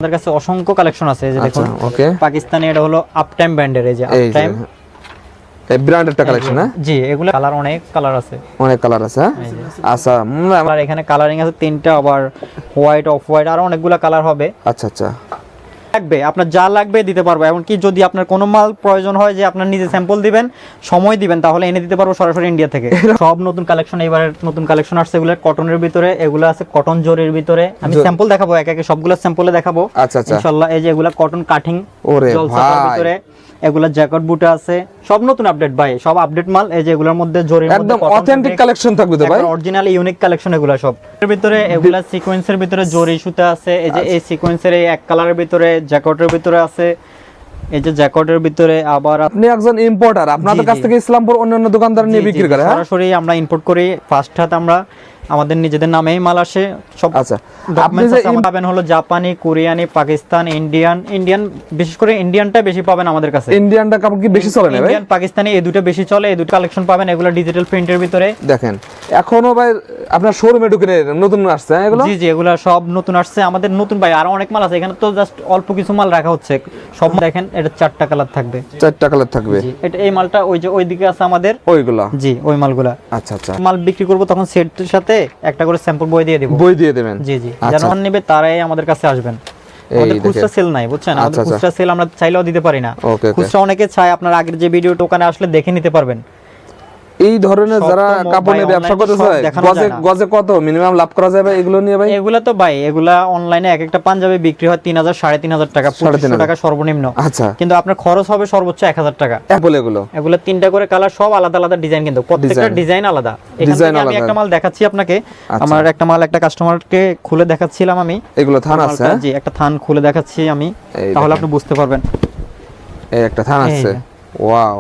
আমাদের কাছে অসংখ্য কালেকশন আছে। এই যে দেখুন, ওকে, পাকিস্তানি এটা হলো আপটাইম ব্র্যান্ডের। এই যে আপটাইম এই ব্র্যান্ডেরটা কালেকশন। হ্যাঁ জি, এগুলো কালার অনেক কালার আছে, অনেক কালার আছে। আচ্ছা, আমার এখানে কালারিং আছে 3টা, আবার হোয়াইট, অফ হোয়াইট, আর অনেকগুলো কালার হবে। আচ্ছা আচ্ছা, লাগবে আপনার যা লাগবে দিতে পারবো। এমনকি যদি আপনার কোনো মাল প্রয়োজন হয় যে আপনার নিজে স্যাম্পল দিবেন, সময় দিবেন, তাহলে এনে দিতে পারবো সরাসরি ইন্ডিয়া থেকে। সব নতুন কালেকশন, এবারে নতুন কালেকশন আসছে, এগুলো কটনের ভিতরে, এগুলো আছে কটন জরির ভিতরে। আমি স্যাম্পল দেখাবো, এক একে সবগুলো স্যাম্পলে দেখাবো। আচ্ছা আচ্ছা, ইনশাআল্লাহ। এই যে এগুলা কটন কাটিং ওরে জলসার ভিতরে, এগুলা জ্যাকেট বুট আছে, সব নতুন আপডেট ভাই, সব আপডেট মাল। এই যে এগুলোর মধ্যে জরির মধ্যে একদম অথেন্টিক কালেকশন থাকবে তো ভাই, অরিজিনাল ইউনিক কালেকশন এগুলা সব। এর ভিতরে এগুলা সিকোয়েন্সের ভিতরে জরি সুতা আছে। এই যে এই সিকোয়েন্সের এই এক কালারের ভিতরে জ্যাকেটের ভিতরে আছে। এই যে জ্যাকেটের ভিতরে আবার আপনি একজন ইম্পোর্টার, আপনাদের কাছ থেকে ইসলামপুর অন্যান্য দোকানদার নিয়ে বিক্রি করে? হ্যাঁ, সরাসরি আমরা ইম্পোর্ট করি। ফার্স্ট হাত আমরা আমাদের নিজেদের নামেই মাল আসে সব। আচ্ছা, আপনি যে পাবেন হলো জাপানি, কোরিয়ানি, পাকিস্তান, ইন্ডিয়ান, বিশেষ করে ইন্ডিয়ানটা বেশি পাবেন আমাদের কাছে। ইন্ডিয়ানটা কাপড় কি বেশি চলে না ভাই? ইন্ডিয়ান পাকিস্তানি এই দুটো বেশি চলে। এই দুটো কালেকশন পাবেন, এগুলো ডিজিটাল প্রিন্টের ভিতরে। দেখেন এখনো ভাই আপনার শোরুমে ঢুকে নতুন আসছে এগুলো? জি জি, এগুলো সব নতুন আসছে আমাদের। নতুন ভাই আরো অনেক মাল আছে এখানে, তো জাস্ট অল্প কিছু মাল রাখা হচ্ছে। সব দেখেন, এটা 4টা কালার থাকবে। 4টা কালার থাকবে। এটা এই মালটা ওই যে ওইদিকে আছে আমাদের ওইগুলা। জি, ওই মালগুলা। আচ্ছা আচ্ছা, মাল বিক্রি করব তখন সেটের সাথে একটা করে স্যাম্পল বই দিয়ে দেব। বই দিয়ে দেবেন? জি জি, যারা নেবে তারাই আমাদের কাছে আসবেন। আমাদের খুচরা সেল নাই, বুঝছেন? আমাদের খুচরা সেল আমরা চাইলেও দিতে পারি না। খুচরা অনেকে চায়, আপনার আগের যে ভিডিও দোকানে আসলে দেখে নিতে পারবেন। এই ধরনের যারা কাপড়ের ব্যবসা করতে চায়, গজে কত মিনিমাম লাভ করা যাবে এগুলো নিয়ে ভাই? এগুলা তো ভাই, এগুলা অনলাইনে এক একটা পাঞ্জাবি বিক্রি হয় 3000 3500 টাকা, 2500 টাকা সর্বনিম্ন। আচ্ছা, কিন্তু আপনার খরচ হবে সর্বোচ্চ 1000 টাকা। এগুলো 3টা করে কালার, সব আলাদা আলাদা ডিজাইন, কিন্তু প্রত্যেকটা ডিজাইন আলাদা। এখানে আমি একটা মাল দেখাচ্ছি আপনাকে। আমার একটা মাল একটা কাস্টমারকে খুলে দেখাচ্ছিলাম আমি। এগুলো থান আছে? জি, একটা থান খুলে দেখাচ্ছি আমি, তাহলে আপনি বুঝতে পারবেন। এই একটা থান আছে, ওয়াও,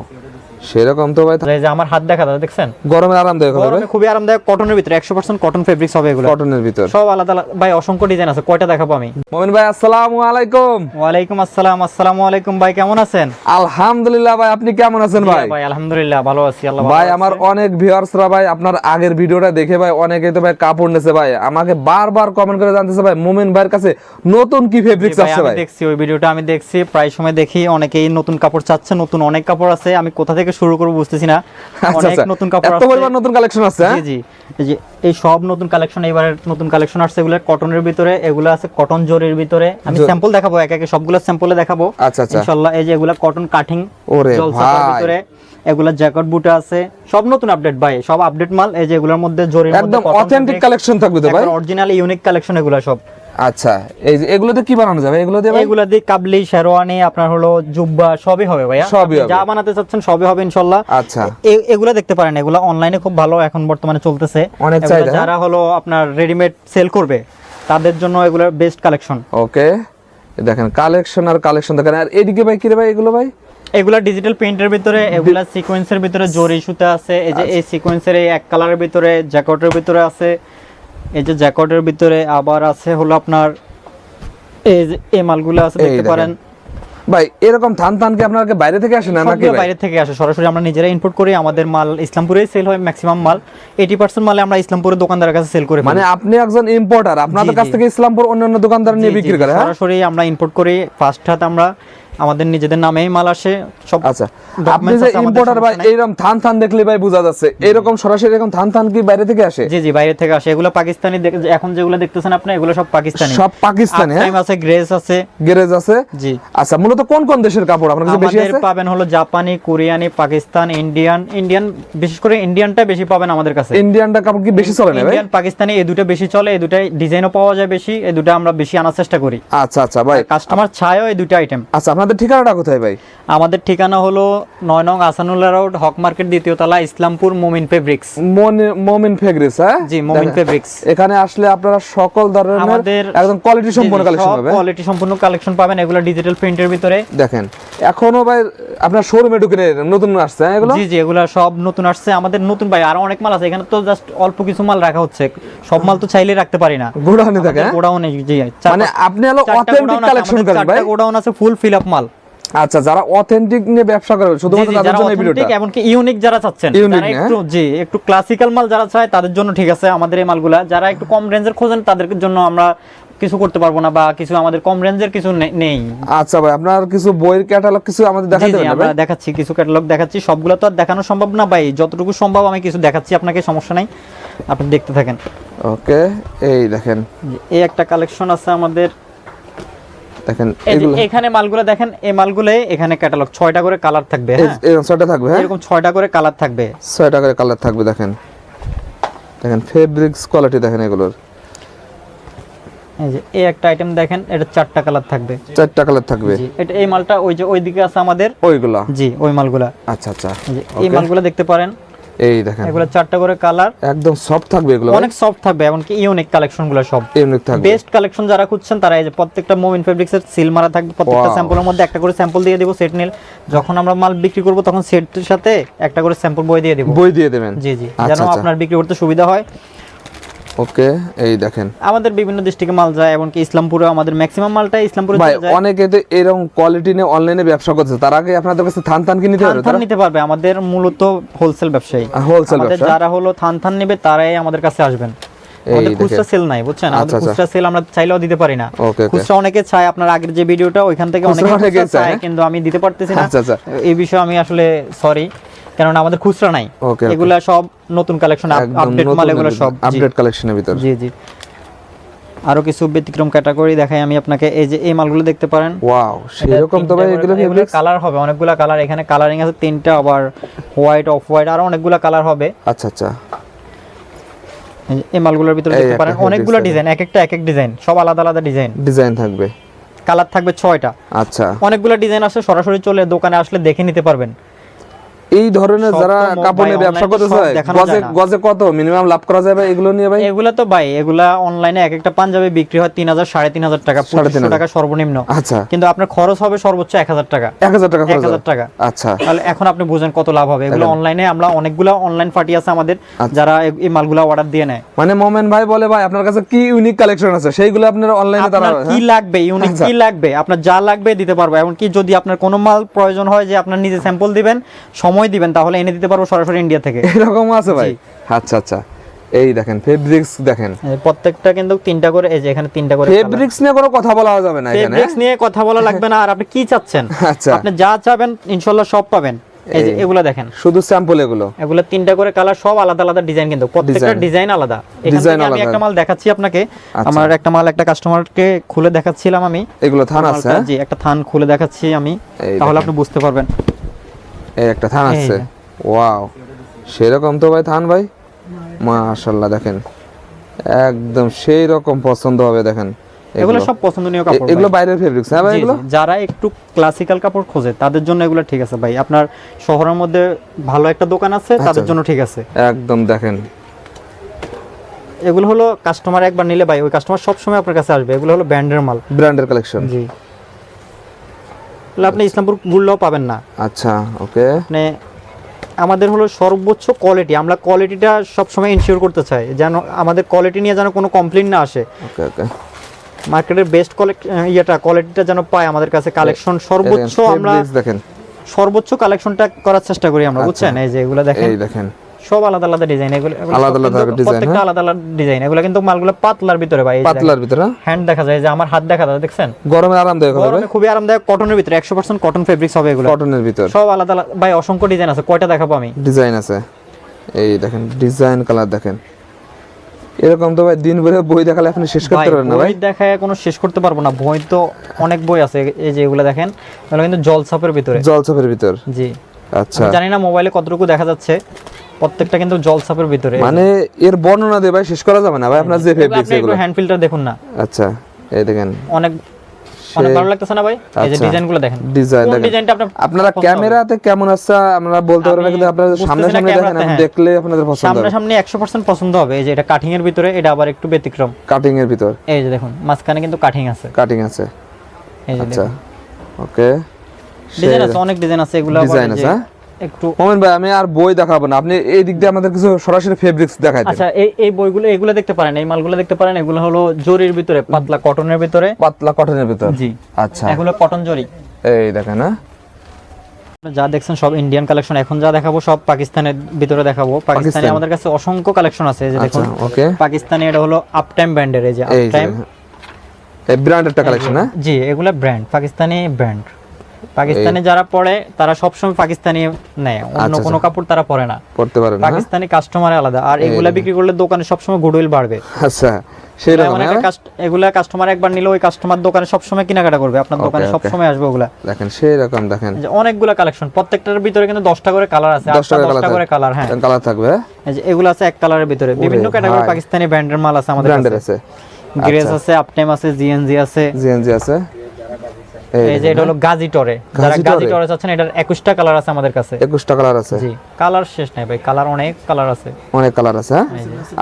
সেরকম তো ভাই। এই যে আমার হাত দেখা দাদা, দেখছেন? গরমে আরামদায়ক হবে ভাই? খুবই আরামদায়ক, কটনের ভিতরে, 100% কটন ফেব্রিক্স হবে এগুলো। কটনের ভিতর সব আলাদা আলাদা ভাই, অসংখ্য ডিজাইন আছে। কয়টা দেখাবো আমি? মোমিন ভাই আসসালামু আলাইকুম। ওয়ালাইকুম আসসালাম। আসসালামু আলাইকুম ভাই, কেমন আছেন? আলহামদুলিল্লাহ ভাই, আপনি কেমন আছেন ভাই? ভাই আলহামদুলিল্লাহ ভালো আছি, আল্লাহ ভাই আমার অনেক ভিউয়ার্সরা ভাই আপনার আগের ভিডিওটা দেখে ভাই অনেকে তো ভাই কাপড় নেছে ভাই, আমাকে বারবার কমেন্ট করে জানতেছে ভাই মোমিন ভাইয়ের কাছে নতুন কি ফেব্রিক্স আছে ভাই? আমি দেখছি ওই ভিডিওটা, আমি দেখছি, প্রায় সময় দেখি অনেকেই নতুন কাপড় চাচ্ছে। নতুন অনেক কাপড় আছে, আমি কোথা থেকে শুরু করব বুঝতেছি না। অনেক নতুন কাপড় আছে, এত পরিমাণ নতুন কালেকশন আছে। জি জি, এই যে এই সব নতুন কালেকশন, এবারে নতুন কালেকশন আসছে। এগুলো কটনের ভিতরে, এগুলো আছে কটন জরির ভিতরে। আমি স্যাম্পল দেখাবো, এক একে সবগুলো স্যাম্পলে দেখাবো। আচ্ছা আচ্ছা, ইনশাআল্লাহ। এই যে এগুলো কটন কাটিং জলসার ভিতরে, এগুলা জ্যাকেট বুট আছে, সব নতুন আপডেট ভাই, সব আপডেট মাল। এই যে এগুলোর মধ্যে জরির মধ্যে একদম অথেন্টিক কালেকশন থাকবে তো ভাই, অরিজিনাল ইউনিক কালেকশন এগুলো সব। আচ্ছা, এই যে এগুলোতে কি বানানো যাবে? এগুলো দিয়ে ভাই, এগুলো দিয়ে কাবলি, শেরওয়ানি, আপনার হলো জুব্বা, সবই হবে ভাইয়া। সবই হবে, যা বানাতে চাচ্ছেন সবই হবে ইনশাআল্লাহ। আচ্ছা, এগুলো দেখতে পারেন, এগুলো অনলাইনে খুব ভালো এখন বর্তমানে চলতেছে, অনেক চাহিদা। যারা হলো আপনার রেডিমেড সেল করবে তাদের জন্য এগুলো বেস্ট কালেকশন। ওকে, দেখেন কালেকশন আর কালেকশন দেখেন। আর এদিকে ভাই কি রে ভাই এগুলো ভাই? এগুলা ডিজিটাল প্রিন্টের ভিতরে, এগুলা সিকোয়েন্সের ভিতরে জরি সুতা আছে। এই যে এই সিকোয়েন্সের এই এক কালারের ভিতরে, জ্যাকেটের ভিতরে আছে। এই যে জ্যাকেটের ভিতরে আবার আছে হলো আপনার এই যে এই মালগুলো আছে, দেখতে পারেন ভাই। এরকম থান থান কি আপনাদের বাইরে থেকে আসে না নাকি? বাইরে থেকে আসে, সরাসরি আমরা নিজেরা ইম্পোর্ট করি। আমাদের মাল ইসলামপুরেই সেল হয় ম্যাক্সিমাম মাল, 80% মালে আমরা ইসলামপুরের দোকানদারের কাছে সেল করি। মানে আপনি একজন ইম্পোর্টার, আপনাদের কাছ থেকে ইসলামপুর অন্যান্য দোকানদার নিয়ে বিক্রি করে? সরাসরি আমরা ইম্পোর্ট করি। ফার্স্ট হাত আমরা আমাদের নিজেদের নামেই মাল আসে সব। আচ্ছা, আপনি যে ইম্পোর্টার ভাই, এইরকম থান থান দেখলে ভাই বোঝা যাচ্ছে এরকম সরাসরি এরকম থান থান কি বাইরে থেকে আসে? জি জি, বাইরে থেকে আসে। এগুলো পাকিস্তানি, এখন যেগুলো দেখতেছেন আপনি এগুলো সব পাকিস্তানি। সব পাকিস্তানি? টাইম আছে, গ্রেস আছে, গ্রেজ আছে। জি। আচ্ছা, মূলত কোন কোন দেশের কাপড় আপনার কাছে বেশি আছে? আমাদের পাবেন হলো জাপানি, কোরিয়ানি, পাকিস্তান, ইন্ডিয়ান, বিশেষ করে ইন্ডিয়ানটা বেশি পাবেন আমাদের কাছে। ইন্ডিয়ানটা কাপড় কি বেশি চলে না ভাই? ইন্ডিয়ান পাকিস্তানি এই দুটো বেশি চলে, এই দুটাই ডিজাইনও পাওয়া যায় বেশি, এই দুটো আমরা বেশি আনার চেষ্টা করি। আচ্ছা আচ্ছা ভাই, কাস্টমার চায়ও এই দুটো আইটেম। আচ্ছা, আপনাদের ঠিকানাটা কোথায় ভাই? আমাদের ঠিকানা হলো 9 নং আসানুল্লাহ রোড, হক মার্কেট, দ্বিতীয় তলা, ইসলামপুর, মোমিন ফেব্রিক্স। মোমিন ফেব্রিক্স, হ্যাঁ জি, মোমিন ফেব্রিক্স। এখানে আসলে আপনারা সকল ধরনের আমাদের একদম কোয়ালিটি সম্পন্ন কালেকশন পাবেন। কোয়ালিটি সম্পন্ন কালেকশন পাবেন, এগুলো ডিজিটাল প্রিন্টের ভিতরে। দেখেন এখনো ভাই আপনার শোরুমে ঢুকে নতুন আসছে এগুলো? জি জি, এগুলো সব নতুন আসছে আমাদের। নতুন ভাই আরো অনেক মাল আছে এখানে, তো জাস্ট অল্প কিছু মাল রাখা হচ্ছে। সব মাল তো চাইলে রাখতে পারি না, গোডাউনে থাকে। গোডাউনে, জি। মানে আপনি হলো অথেন্টিক কালেকশন করেন ভাই? গোডাউন আছে ফুল ফিল আপ মাল। আচ্ছা, যারা অথেন্টিক নিয়ে ব্যবসা করে শুধুমাত্র তাদের জন্য এই ভিডিওটা। এমনকি ইউনিক যারা চাচ্ছেন, যারা একটু জি একটু ক্লাসিক্যাল মাল যারা চায় তাদের জন্য ঠিক আছে আমাদের এই মালগুলা। যারা একটু কম রেঞ্জের খোঁজেন তাদের জন্য আমরা কিছু করতে পারবো না, বা কিছু আমাদের কম রেঞ্জের কিছু নেই। আচ্ছা ভাই, আপনার কিছু বইয়ের ক্যাটালগ কিছু আমাদের দেখাতে পারবেন? আমরা দেখাচ্ছি, কিছু ক্যাটালগ দেখাচ্ছি, সবগুলো তো আর দেখানো সম্ভব না ভাই, যতটুকু সম্ভব আমি কিছু দেখাচ্ছি আপনাকে, সমস্যা নাই, আপনি দেখতে থাকেন। ওকে, এই দেখেন, এই একটা কালেকশন আছে আমাদের, দেখেন এই যে এগুলো এখানে মালগুলো দেখেন, এই মালগুলো এখানে ক্যাটালগ 6টা করে কালার থাকবে। হ্যাঁ, এরকম 6টা থাকবে। হ্যাঁ, এরকম 6টা করে কালার থাকবে, 6টা করে কালার থাকবে। দেখেন দেখেন ফেব্রিক্স কোয়ালিটি দেখেন এগুলোর। এই যে এই একটা আইটেম দেখেন, এটা 4টা কালার থাকবে, 4টা কালার থাকবে। জি, এটা এই মালটা ওই যে ওইদিকে আছে আমাদের ওইগুলা, জি ওই মালগুলা। আচ্ছা আচ্ছা, এই যে এই মালগুলো দেখতে পারেন, এই দেখেন এগুলো 4টা করে কালার, একদম সফট থাকবে এগুলো, অনেক সফট থাকবে, এমনকি ইউনিক কালেকশন গুলো সব ইউনিক থাকবে। বেস্ট কালেকশন যারা খুঁজছেন তারা এই যে প্রত্যেকটা মুমিন ফেব্রিক্স এর সিল মারা থাকবে, প্রত্যেকটা Wow. স্যাম্পলের মধ্যে একটা করে স্যাম্পল দিয়ে দিব সেট নিল, যখন আমরা মাল বিক্রি করব তখন সেটের সাথে একটা করে স্যাম্পল বই দিয়ে দিব। বই দিয়ে দেবেন? জি জি, আচ্ছা, যেন আচ্ছা। আপনার বিক্রি করতে সুবিধা হয়। ওকে, এই দেখেন আমাদের বিভিন্ন ডিস্ট্রিক্টে মাল যায়, এমনকি ইসলামপুরে আমাদের ম্যাক্সিমাম মালটাই ইসলামপুরে ভাই, চলে যায়। অনেকে তো এরকম কোয়ালিটি নিয়ে অনলাইনে ব্যবসা করছে, তার আগে আপনাদের কাছে থান থান কি নিতে পারবে? থান নিতে পারবে, আমাদের মূলত হোলসেল ব্যবসায়ী, হোলসেল আমাদের ব্যবসা। যারা হলো থান নেবে তারাই আমাদের কাছে আসবেন। আমাদের দেখেন। খুচরা সেল নাই, বুঝছেন, আমাদের আচ্ছা, আচ্ছা। খুচরা সেল আমরা চাইলেও দিতে পারি না। ওকে, ওকে। খুচরা অনেকে চায়, আপনার আগের যে ভিডিওটা ওইখান থেকে খুচরা অনেকে অনেকে খুচরা চায়, চায়, কিন্তু আমি দিতে পারতেছি না। আচ্ছা, আচ্ছা। এই বিষয়ে আমি আসলে সরি, কারণ আমাদের খুচরা নাই। ওকে, ওকে। এগুলা সব নতুন কালেকশন, আপডেট মাল এগুলো সব। জি, আপডেট কালেকশনের ভিতর। জি জি। আরো কিছু ব্যতিক্রম ক্যাটাগরি দেখাই আমি আপনাকে, এই যে এই মালগুলো দেখতে পারেন। ওয়াও, সেরকম তো ভাই এগুলো ফেব্রিক্স। কালার হবে অনেকগুলা কালার, এখানে কালারিং আছে 3টা, আবার হোয়াইট, অফ হোয়াইট, আর অনেকগুলা কালার হবে। আচ্ছা আচ্ছা, এই মালগুলোর ভিতরে এই দেখতে একটা পারেন fabrics অনেকগুলো আছে। ডিজাইন, এক একটা ডিজাইন, সব আলাদা আলাদা ডিজাইন, ডিজাইন থাকবে, কালার থাকবে 6টা। আচ্ছা। অনেকগুলো ডিজাইন আছে, সরাসরি চলে দোকানে আসলে দেখে নিতে পারবেন। এই ধরনের সব যারা তো কাপড় নিয়ে ভাই ব্যবসা online-এ করতে সব চায়, দেখানো গজে যায় না। গজে কত মিনিমাম লাভ করা যাবে এগুলো নিয়ে ভাই? এগুলা তো ভাই, এগুলা অনলাইনে এক একটা পাঞ্জাবি বিক্রি হয় 3000 3500 টাকা, 2500 টাকা সর্বনিম্ন। আচ্ছা, কিন্তু আপনার খরচ হবে সর্বোচ্চ 1000 টাকা। 1000 টাকা খরচ 1000 হবে? টাকা। আচ্ছা, তাহলে এখন আপনি বুঝেন কত লাভ হবে। এগুলো অনলাইনে আমরা অনেকগুলো অনলাইন পার্টি আছে আমাদের, আচ্ছা। যারা এই মালগুলো অর্ডার দিয়ে নেয়। মানে মোমেন ভাই বলে ভাই আপনার কাছে কি ইউনিক কালেকশন আছে সেইগুলো আপনারা অনলাইনে তারা আপনার কি লাগবে, ইউনিক আচ্ছা। কি লাগবে, আপনার যা লাগবে দিতে পারবো। এমনকি যদি আপনার কোনো মাল প্রয়োজন হয় যে আপনার নিজে স্যাম্পল দিবেন, সময় দিবেন, তাহলে এনে দিতে পারবো সরাসরি ইন্ডিয়া থেকে। এরকম আছে ভাই? আচ্ছা আচ্ছা, এই দেখেন ফেব্রিক্স দেখেন, প্রত্যেকটা কিন্তু 3টা করে, এই যে এখানে 3টা করে ফেব্রিক্স নিয়ে কোনো কথা বলা যাবে না এখানে। ফেব্রিক্স নিয়ে কথা বলা লাগবে না। আর আপনি কি চাচ্ছেন, আচ্ছা। আপনি যা চাবেন ইনশাআল্লাহ সব পাবেন। এই যে এগুলো দেখেন, শুধু স্যাম্পল এগুলো 3টা করে কালার, সব আলাদা আলাদা ডিজাইন, কিন্তু প্রত্যেকটা ডিজাইন আলাদা। এখান ডিজাইন থেকে আমি আলাদা। একটা মাল দেখাচ্ছি আপনাকে, আচ্ছা। আমার একটা মাল একটা কাস্টমারকে খুলে দেখাচ্ছিলাম আমি। এগুলো থান আছে, মালটা, জি একটা থান খুলে দেখাচ্ছি আমি, এই তাহলে দেখেন। আপনি বুঝতে পারবেন। এই একটা থান এই আছে, যে। ওয়াও, সেরকম তো ভাই থান ভাই, মাশাআল্লাহ দেখেন একদম সেই রকম পছন্দ হবে। দেখেন এগুলো সব পছন্দনীয় কাপড় এগুলো ভাই। বাইরের ফেব্রিক্স, হ্যাঁ ভাই জি, এগুলো? জি, যারা একটু ক্লাসিক্যাল কাপড় খোঁজে তাদের জন্য এগুলো ঠিক আছে ভাই। আপনার শহরের মধ্যে ভালো একটা দোকান আছে, তাদের জন্য ঠিক আছে। একদম দেখেন, এগুলো হলো কাস্টমার একবার নিলে ভাই, ওই কাস্টমার সব সময় আপনার কাছে আসবে। এগুলো হলো ব্র্যান্ডের মাল, ব্র্যান্ডের কালেকশন। জি। তাহলে আপনি ইসলামপুর ঘুরলেও পাবেন না। আচ্ছা, ওকে। মানে আমাদের হলো সর্বোচ্চ কোয়ালিটি, আমরা কোয়ালিটিটা সবসময় ইনশিওর করতে চাই, যেন আমাদের কোয়ালিটি নিয়ে যেন কোনো কমপ্লেইন না আসে। ওকে ওকে, মার্কেটের বেস্ট কোয়ালিটিটা যেন পায় আমাদের কাছে। কালেকশন সর্বোচ্চ, আমরা দেখেন সর্বোচ্চ কালেকশনটা করার চেষ্টা করি আমরা, বুঝছেন। এই যে এগুলো দেখেন, এই দেখেন সব আলাদা আলাদা ডিজাইন, এগুলো আলাদা আলাদা ডিজাইন, প্রত্যেকটা আলাদা আলাদা ডিজাইন। এগুলো কিন্তু মালগুলো পাতলার ভিতরে ভাই, পাতলার ভিতরে হ্যান্ড দেখা যায়, যে আমার হাত দেখা যায়, দেখছেন। গরমে আরামদায়ক হবে, গরমে খুবই আরামদায়ক, কটনের ভিতরে 100% কটন ফেব্রিক্স হবে এগুলো। কটনের ভিতর সব আলাদা আলাদা ভাই, অসংখ্য ডিজাইন আছে, কয়টা দেখাবো আমি? ডিজাইন আছে, এই দেখেন ডিজাইন কালার দেখেন। এরকম তো ভাই দিন ভরে বই দেখালে আপনি শেষ করতে পারবেন না ভাই। বই দেখায় কোনো শেষ করতে পারবো না, বই তো অনেক বই আছে। এই যে এগুলো দেখেন, এগুলো কিন্তু জলছাপের ভিতরে, জলছাপের ভিতর। জি। আচ্ছা, আমি জানি না মোবাইলে কতটুকু দেখা যাচ্ছে, প্রত্যেকটা কিন্তু জলছাপের ভিতরে। মানে এর বর্ণনা দিয়ে ভাই শেষ করা যাবে না ভাই, আপনার যে ফেব্রিক্স আপনি একটু এগুলো। হ্যান্ড ফিল্টার দেখুন না, আচ্ছা, এই দেখেন অনেক অনেক ভালো লাগতেছে না ভাই? এই যে আচ্ছা। ডিজাইনগুলো দেখেন, ডিজাইন কোন দেখেন। ডিজাইনটা আপনারা ক্যামেরাতে কেমন আছে আমরা বলতে পারবো না, কিন্তু আপনারা সামনে সামনে দেখেন, আপনি দেখলে আপনাদের পছন্দ হবে। সামনে সামনে 100% পছন্দ হবে। এই যে এটা কাটিং এর ভিতরে, এটা আবার একটু ব্যতিক্রম। কাটিং এর ভিতর, এই যে দেখুন মাঝখানে কিন্তু কাটিং আছে, কাটিং আছে। এই যে আচ্ছা, দেখুন ওকে। ডিজাইন আছে, অনেক ডিজাইন আছে। এগুলো আবার ডিজাইন এই আছে, যে হ্যাঁ? একটু। মোমেন ভাই আমি আর বই দেখাবো না, আপনি এই দিক দিয়ে আমাদের কিছু সরাসরি ফেব্রিক্স দেখাই দেন। আচ্ছা, এই বইগুলো এগুলো দেখতে পারেন, এই মালগুলো দেখতে পারেন। এগুলো হলো জরির ভিতরে, পাতলা কটনের ভিতরে, পাতলা কটনের ভিতর, জি। আচ্ছা, এগুলো কটন জরি। এই দেখেন, হ্যাঁ যা দেখছেন সব ইন্ডিয়ান কালেকশন। এখন যা দেখাবো সব পাকিস্তানের ভিতরে দেখাবো। পাকিস্তানি পাকিস্তান। আমাদের কাছে অসংখ্য কালেকশন আছে। এই যে দেখুন আচ্ছা, ওকে। পাকিস্তানি, এটা হলো আপ টাইম ব্র্যান্ডের। এই যে আপ এই যে টাইম, এই ব্র্যান্ডেরটা কালেকশন হ্যাঁ জি এগুলা ব্র্যান্ড, পাকিস্তানি ব্র্যান্ড। পাকিস্তানি যারা পরে তারা সবসময় পাকিস্তানি নেয়, অন্য কোনো কাপড় তারা পরে না, পড়তে পারেন না। পাকিস্তানি কাস্টমার আলাদা। আর এগুলা বিক্রি করলে দোকানে সবসময় গুডউইল বাড়বে। আচ্ছা সেই রকম হ্যাঁ। এগুলা কাস্টমার একবার নিলে ওই কাস্টমার দোকানে সবসময় কেনাকাটা করবে, আপনার দোকানে সবসময় আসবে ওগুলা। দেখেন সেই রকম দেখেন যে অনেকগুলা কালেকশন, প্রত্যেকটার ভিতরে কিন্তু 10টা করে কালার আছে, 10টা করে কালার। হ্যাঁ কালার থাকবে। এই যে এগুলা আছে এক কালারের ভিতরে, বিভিন্ন ক্যাটাগরি পাকিস্তানি ব্র্যান্ডের মাল আছে আমাদের ব্র্যান্ডের কাছে। আছে, গ্রেস আছে, আপটেম আছে, জিএনজি আছে, জিএনজি আছে। এই যে এটা হলো গাজী টরে, যারা গাজী টরে চাচ্ছেন এটার 21টা কালার আছে আমাদের কাছে। 21টা কালার আছে। জি কালার শেষ নাই ভাই, কালার অনেক কালার আছে, অনেক কালার আছে হ্যাঁ।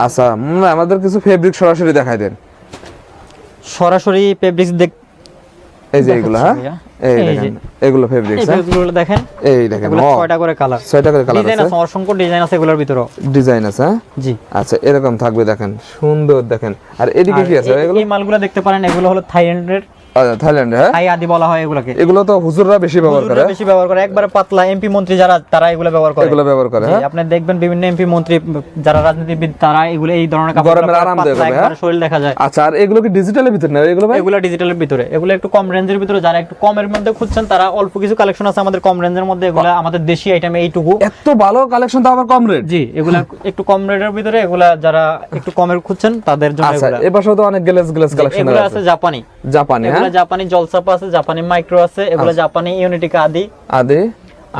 আচ্ছা আমাদের কিছু ফেব্রিক সরাসরি দেখাই দেন। সরাসরি ফেব্রিক্স দেখ, এই যে এগুলো হ্যাঁ, এই দেখেন এগুলো ফেব্রিক্স হ্যাঁ, এগুলো দেখেন, এই দেখেন এগুলো 6টা করে কালার, 6টা করে কালার ডিজাইন আছে, আছে, অসংখ্য ডিজাইন আছে এগুলোর ভিতরে, ডিজাইন আছে হ্যাঁ। জি আচ্ছা এরকম থাকবে দেখেন, সুন্দর দেখেন। আর এদিকে কি আছে এগুলো? এই মালগুলো দেখতে পারেন, এগুলো হলো থাইল্যান্ডের, আচ্ছা থাইল্যান্ড হ্যাঁ, থাই আদি বলা হয় এগুলোকে। এগুলো তো হুজুররা বেশি ব্যবহার করে, বেশি ব্যবহার করে, একবারে পাতলা এমপি মন্ত্রী যারা তারা এগুলো ব্যবহার করে, এগুলো ব্যবহার করে হ্যাঁ। আপনি দেখবেন বিভিন্ন এমপি মন্ত্রী যারা রাজনীতিবিদ তারা এগুলো এই ধরনের কাপড় গরমের আরাম দেয় একবারে শরীর দেখা যায়। আচ্ছা আর এগুলো কি ডিজিটালের ভিতর না এগুলো ভাই? এগুলো ডিজিটালের ভিতরে, এগুলো একটু কম রেঞ্জের ভিতরে, যারা একটু কমের মধ্যে খুঁজছেন তারা অল্প কিছু কালেকশন আছে আমাদের কম রেঞ্জের মধ্যে, এগুলো আমাদের দেশি আইটেম এইটুকু। এত ভালো কালেকশন তো আবার কম রেট? জি এগুলা একটু কম রেটের ভিতরে, এগুলা যারা একটু কমের খুঁজছেন তাদের জন্য আচ্ছা এগুলা। এই পাশেও তো অনেক গ্লেজ কালেকশন এগুলো আছে জাপানি, জাপানি হ্যাঁ, এগুলো জাপানি জলসাপা আছে, জাপানি মাইক্রো আছে, এগুলো জাপানি ইউনিটিকা আদি আদি।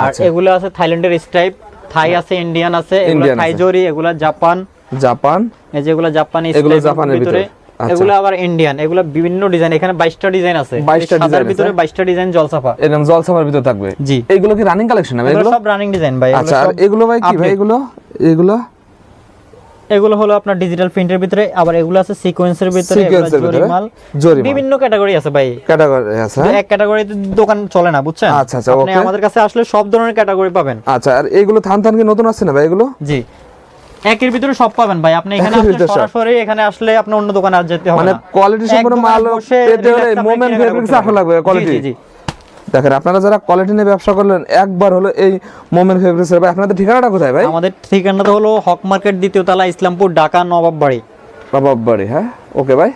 আর এগুলো আছে থাইল্যান্ডের স্ট্রাইপ, থাই আছে, ইন্ডিয়ান আছে, এগুলো ইন্ডিয়ান থাই আছে। জরি, এগুলো জাপান, জাপান এই যে এগুলো জাপানি এগুলো স্ট্রাইপের জাপানের ভিতরে। আচ্ছা। এগুলো আবার ইন্ডিয়ান, এগুলো বিভিন্ন ডিজাইন, এখানে 22টা ডিজাইন আছে, 22টা সাদার ডিজাইন ভিতরে 22টা ডিজাইন জলসাপা, এরকম জলসাবার ভিতর থাকবে। জি এগুলো কি রানিং কালেকশন হবে এগুলো এগুলো? সব রানিং ডিজাইন ভাই। আচ্ছা আর এগুলো ভাই কি ভাই এগুলো? এগুলো এগুলো হলো আপনার ডিজিটাল প্রিন্টের ভিতরে, আবার এগুলো আছে সিকোয়েন্সের ভিতরে, এগুলো সিকোয়েন্সের ভিতরে জরিমাল, জরিমাল বিভিন্ন ক্যাটাগরি আছে ভাই, ক্যাটাগরি আছে এক ক্যাটাগরিতে দোকান চলে না বুঝছেন। আচ্ছা আচ্ছা আপনি ওকে। আমাদের কাছে আসলে সব ধরনের ক্যাটাগরি পাবেন। আচ্ছা আর এগুলো থান কি নতুন আসছে না ভাই এগুলো? জি একের ভিতরে সব পাবেন ভাই, আপনি এখানে আসলে সরাসরি এখানে আসলে আপনি অন্য দোকানে আর যেতে হবে না, মানে কোয়ালিটি সম্পূর্ণ মাল পেতে হলে মোমেন্ট ফেব্রিক্স আসা লাগবে কোয়ালিটি। জি দেখেন আপনারা যারা কোয়ালিটি নিয়ে ব্যবসা করলেন একবার হলো এই মোমেন্ট ফেব্রিক্স এর ভাই। আপনাদের ঠিকানাটা কোথায় ভাই? আমাদের ঠিকানাটা হলো হক মার্কেট, দ্বিতীয় তলা, ইসলামপুর, ঢাকা, নবাববাড়ি। নবাববাড়ি হ্যাঁ। ওকে ভাই।